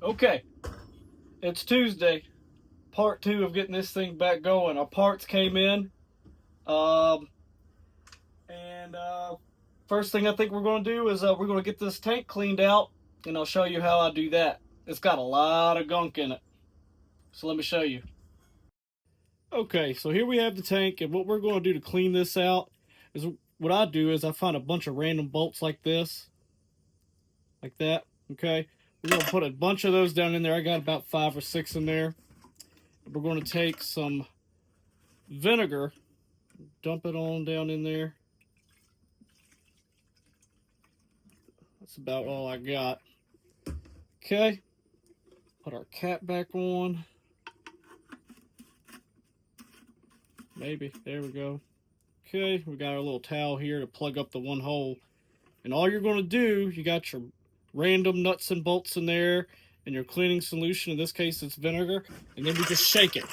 Okay, it's Tuesday, part two of getting this thing back going. Our parts came in, um, and first thing I think we're going to do is we're going to get this tank cleaned out, and I'll show you how I do that. It's got a lot of gunk in it, so let me show you. Okay, so here we have the tank, and what we're going to do to clean this out is what I do is I find a bunch of random bolts like this, like that. Okay, we're going to put a bunch of those down in there. I got about 5 or 6 in there. We're going to take some vinegar, dump it on down in there. That's about all I got. Okay, put our cap back on. Maybe, there we go. Okay, we got our little towel here to plug up the one hole. And all you're going to do, you got your random nuts and bolts in there and your cleaning solution, in this case it's vinegar, and then we just shake it.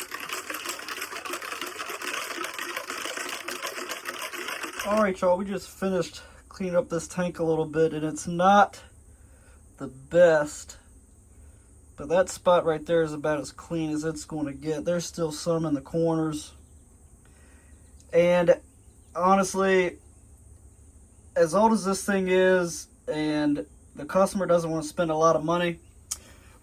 Alright y'all, we just finished cleaning up this tank a little bit, and it's not the best, but that spot right there is about as clean as it's going to get. There's still some in the corners, and honestly, as old as this thing is and the customer doesn't want to spend a lot of money,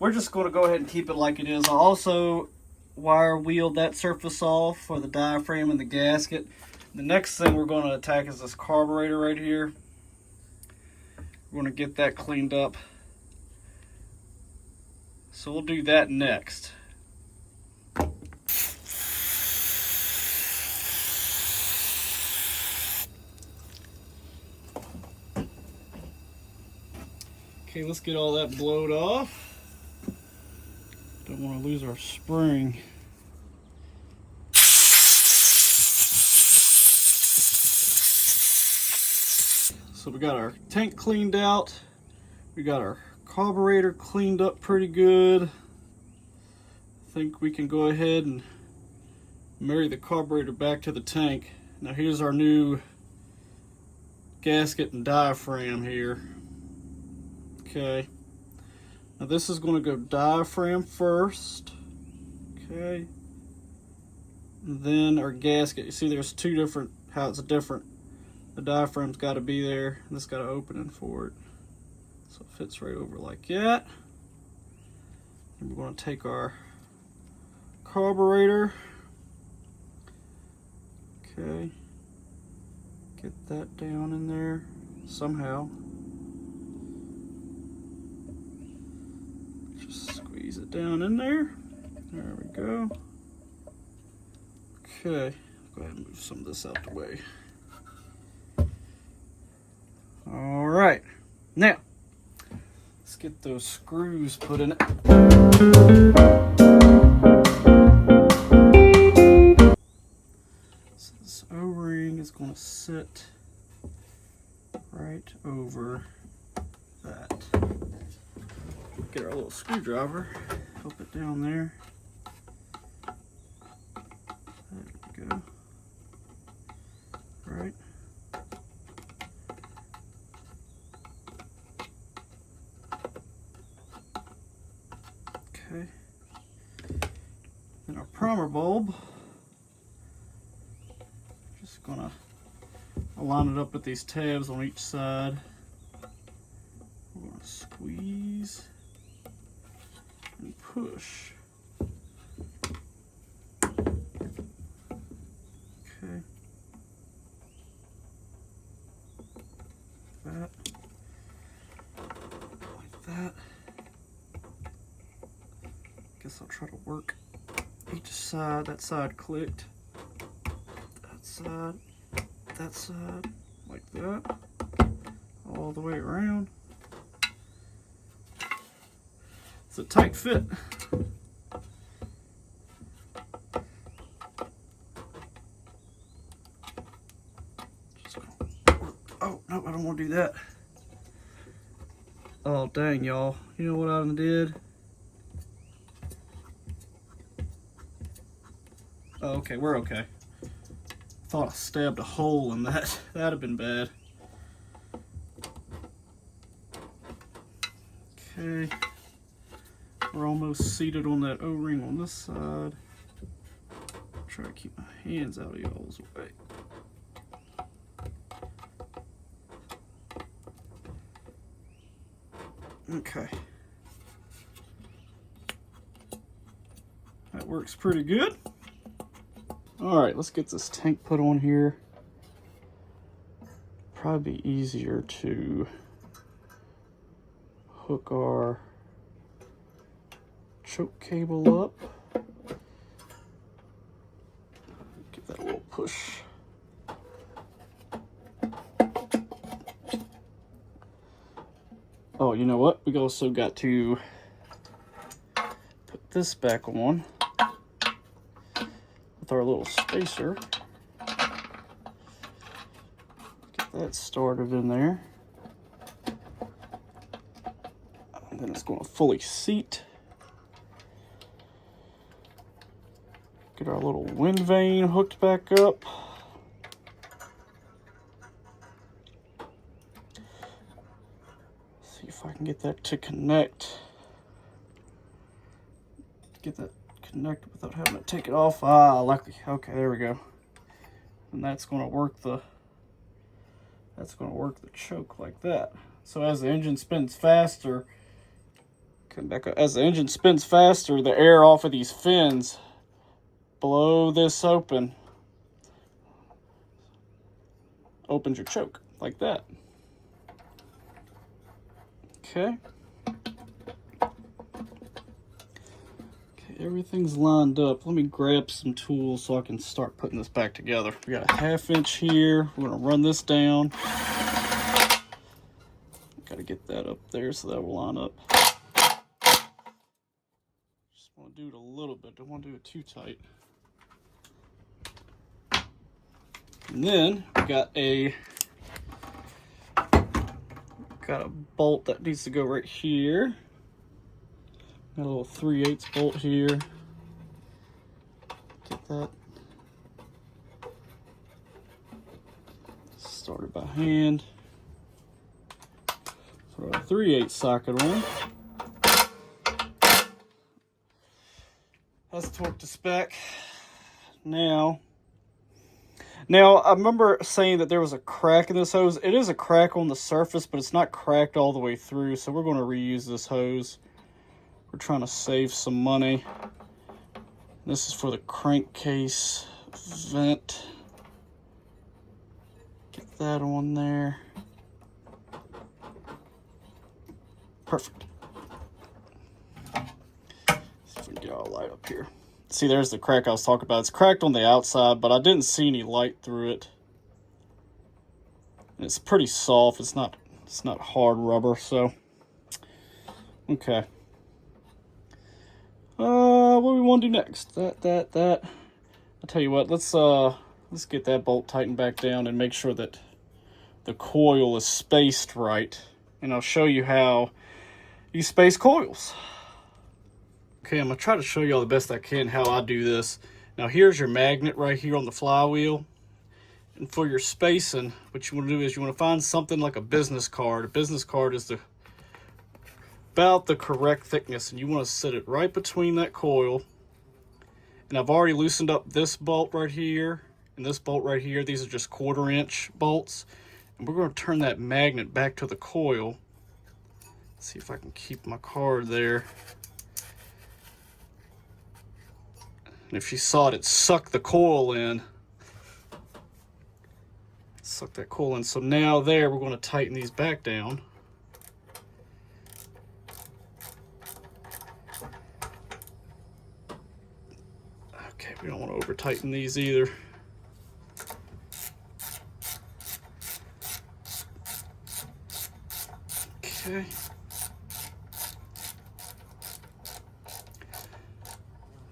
we're just going to go ahead and keep it like it is. I also wire wheeled that surface off for the diaphragm and the gasket. The next thing we're going to attack is this carburetor right here. We're going to get that cleaned up. So we'll do that next. Okay, let's get all that blowed off. Don't want to lose our spring. So we got our tank cleaned out. We got our carburetor cleaned up pretty good. I think we can go ahead and marry the carburetor back to the tank. Now here's our new gasket and diaphragm here. Okay. Now this is going to go diaphragm first. Okay. And then our gasket. You see there's two different, how it's different. The diaphragm's got to be there, and it's got an opening for it. So it fits right over like that. And we're going to take our carburetor. Okay. Get that down in there somehow. Just squeeze it down in there. There we go. Okay. Go ahead and move some of this out the way. All right. Now, let's get those screws put in it. So this O-ring is going to sit right over that. Get our little screwdriver, help it down there. There we go. Right. Okay. Then our primer bulb. Just gonna line it up with these tabs on each side. We're gonna squeeze and push. Okay. That. Like that. Guess I'll try to work each side. That side clicked. That side, like that. All the way around. It's a tight fit. Oh, no, I don't want to do that. Oh, dang, y'all. You know what I did? Oh, okay, we're okay. Thought I stabbed a hole in that. That'd have been bad. Okay. We're almost seated on that O-ring on this side. Try to keep my hands out of y'all's way. Okay. That works pretty good. All right, let's get this tank put on here. Probably be easier to hook our choke cable up. Give that a little push. Oh, you know what? We also got to put this back on with our little spacer. Get that started in there. And then it's going to fully seat. Get our little wind vane hooked back up. See if I can get that to connect. Get that connected without having to take it off. Ah, lucky. Okay, there we go. And that's going to work the choke like that. So as the engine spins faster, come back up. As the engine spins faster, the air off of these fins blow this open. Opens your choke like that. Okay. Everything's lined up. Let me grab some tools so I can start putting this back together. We got a 1/2 inch here. We're gonna run this down. Gotta get that up there so that will line up. Just wanna do it a little bit. Don't wanna do it too tight. And then we got a bolt that needs to go right here. Got a little 3/8 bolt here. Get that started by hand. Throw a 3/8 socket on. That's torqued to spec. Now I remember saying that there was a crack in this hose. It is a crack on the surface, but it's not cracked all the way through, so we're going to reuse this hose. We're trying to save some money. This is for the crankcase vent. Get that on there. Perfect. See if we can get our light up here. See, there's the crack I was talking about. It's cracked on the outside, but I didn't see any light through it. And it's pretty soft. It's not hard rubber, so okay. What do we want to do next? That. I'll tell you what. Let's get that bolt tightened back down and make sure that the coil is spaced right. And I'll show you how you space coils. Okay, I'm gonna try to show you all the best I can how I do this. Now here's your magnet right here on the flywheel. And for your spacing, what you want to do is you want to find something like a business card. A business card is about the correct thickness, and you want to set it right between that coil. And I've already loosened up this bolt right here and this bolt right here. These are just 1/4 inch bolts. And we're going to turn that magnet back to the coil. Let's see if I can keep my card there. And if you saw it, it sucked the coil in. Suck that coil in. So now there, we're going to tighten these back down. Okay, we don't want to over tighten these either. Okay.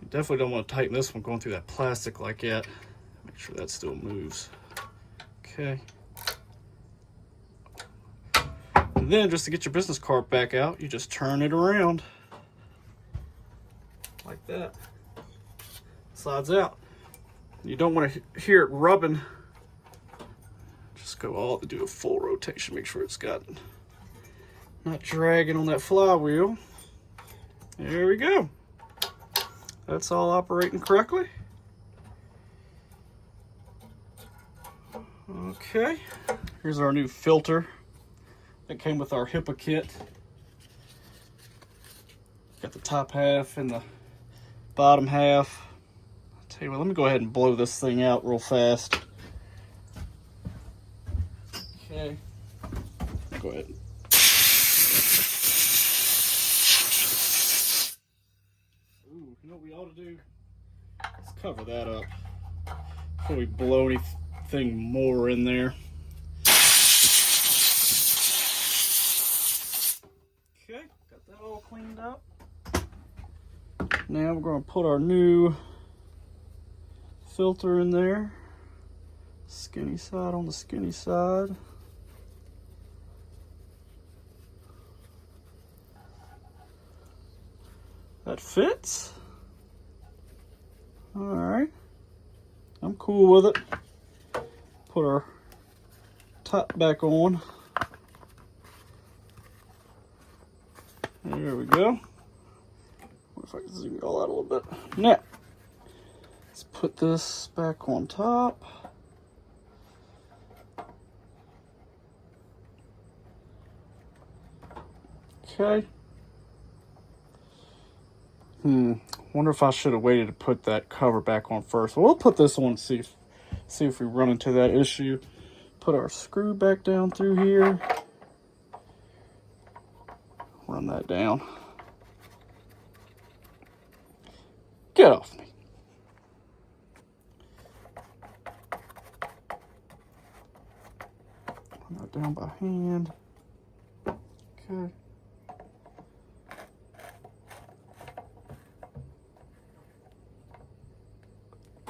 You definitely don't want to tighten this one going through that plastic like that. Make sure that still moves. Okay. And then just to get your business card back out, you just turn it around like that. Slides out. You don't want to hear it rubbing. Just do a full rotation. Make sure it's not dragging on that flywheel. There we go. That's all operating correctly. Okay, here's our new filter that came with our HIPAA kit. Got the top half and the bottom half. I'll tell you what, let me go ahead and blow this thing out real fast. Okay, go ahead. Ooh, you know what we ought to do? Let's cover that up before we blow anything more in there. Okay, got that all cleaned up. Now we're going to put our new filter in there. Skinny side on the skinny side. That fits. All right, I'm cool with it. Put our top back on. There we go. What if I can zoom it all out a little bit? Now, let's put this back on top. Okay. Wonder if I should have waited to put that cover back on first. Well, we'll put this on and see if we run into that issue. Put our screw back down through here. Run that down. Get off me. Run that down by hand. Okay.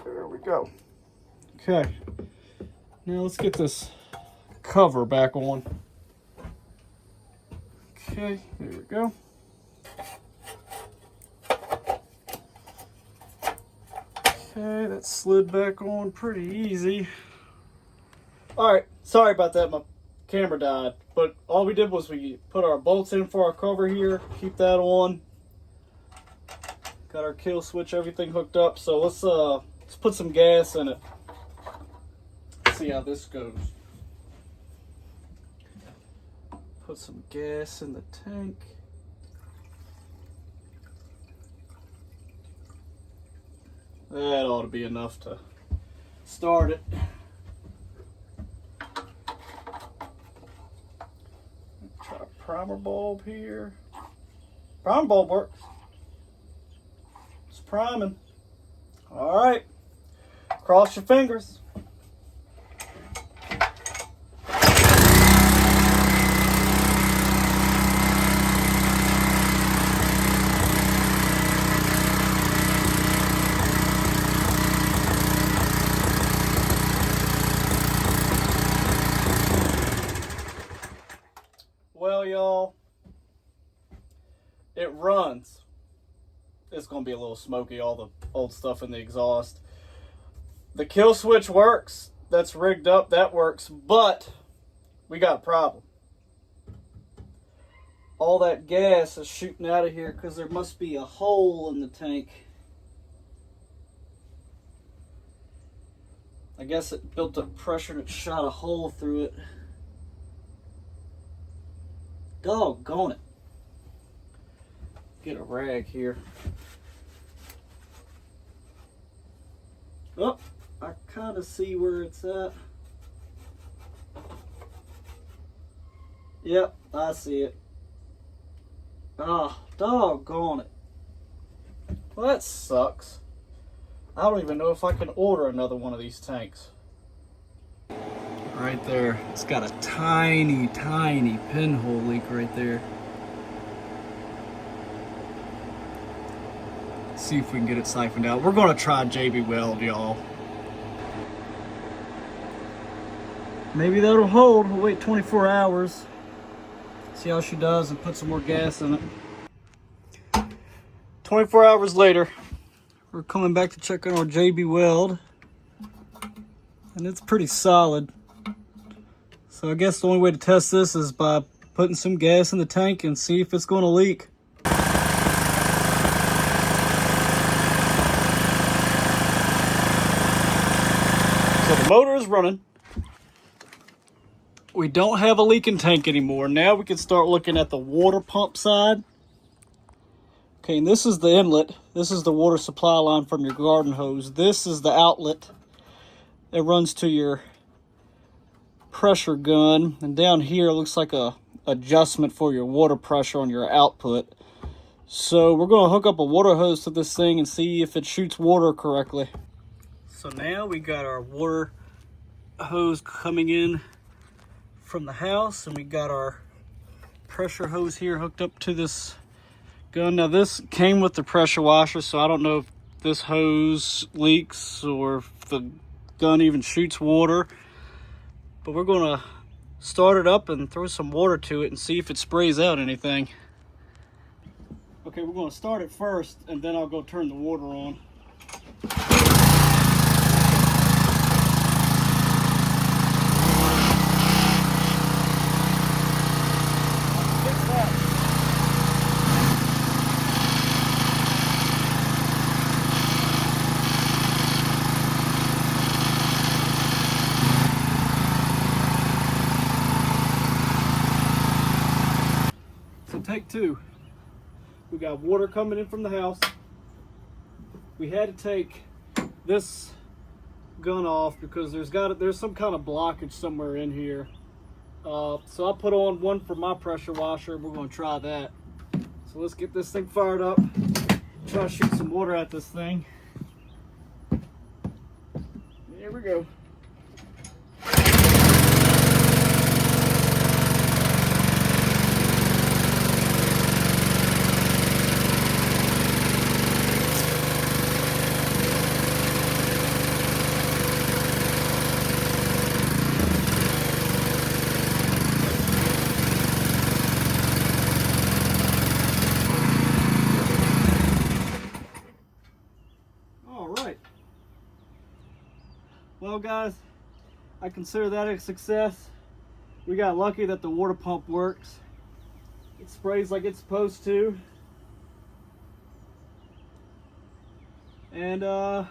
There we go. Okay. Now let's get this cover back on. Okay, there we go. Okay, that slid back on pretty easy. Alright, sorry about that, my camera died. But all we did was we put our bolts in for our cover here, keep that on. Got our kill switch, everything hooked up. So let's put some gas in it. See how this goes. Put some gas in the tank. That ought to be enough to start it. Try a primer bulb here. Primer bulb works. It's priming. All right. Cross your fingers. Well, y'all, it runs. It's going to be a little smoky, all the old stuff in the exhaust. The kill switch works. That's rigged up. That works. But we got a problem. All that gas is shooting out of here because there must be a hole in the tank. I guess it built up pressure and it shot a hole through it. Doggone it. Get a rag here. Oh, I kind of see where it's at. Yep, I see it. Ah, doggone it. Well, that sucks. I don't even know if I can order another one of these tanks. Right there, it's got a tiny, tiny pinhole leak right there. Let's see if we can get it siphoned out. We're gonna try JB Weld, y'all. Maybe that'll hold. We'll wait 24 hours. See how she does and put some more gas in it. 24 hours later, we're coming back to check on our JB Weld. And it's pretty solid. So I guess the only way to test this is by putting some gas in the tank and see if it's going to leak. motor is running. We don't have a leaking tank anymore. Now we can start looking at the water pump side. Okay, and this is the inlet. This is the water supply line from your garden hose. This is the outlet that runs to your pressure gun. And down here looks like a adjustment for your water pressure on your output. So we're going to hook up a water hose to this thing and see if it shoots water correctly. So now we got our water hose coming in from the house, and we got our pressure hose here hooked up to this gun. Now this came with the pressure washer, so I don't know if this hose leaks or if the gun even shoots water, but we're going to start it up and throw some water to it and see if it sprays out anything. Okay, we're going to start it first, and then I'll go turn the water on. So take two. We got water coming in from the house. We had to take this gun off because there's some kind of blockage somewhere in here. So I put on one for my pressure washer. We're going to try that. So let's get this thing fired up. Try to shoot some water at this thing. Here we go. Well guys, I consider that a success. We got lucky that the water pump works. It sprays like it's supposed to. And we're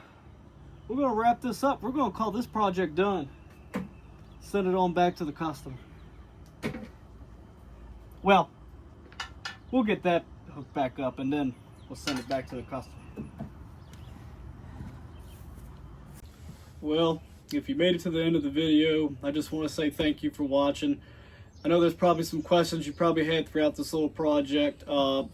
going to wrap this up. We're going to call this project done. Send it on back to the customer. Well, we'll get that hooked back up and then we'll send it back to the customer. Well, if you made it to the end of the video, I just want to say thank you for watching. I know there's probably some questions you probably had throughout this little project. The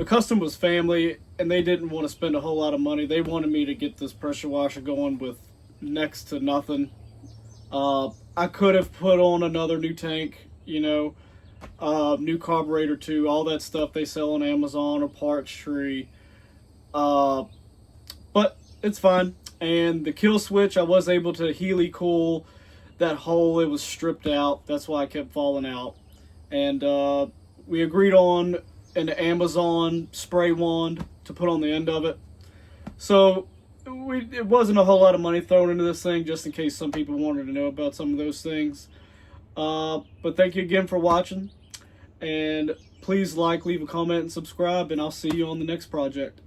customer was family, and they didn't want to spend a whole lot of money. They wanted me to get this pressure washer going with next to nothing. I could have put on another new tank, you know, new carburetor too, all that stuff they sell on Amazon or Parts Tree. But it's fine. And the kill switch, I was able to Healy cool that hole. It was stripped out. That's why I kept falling out. And we agreed on an Amazon spray wand to put on the end of it. So it wasn't a whole lot of money thrown into this thing, just in case some people wanted to know about some of those things. But thank you again for watching. And please like, leave a comment, and subscribe. And I'll see you on the next project.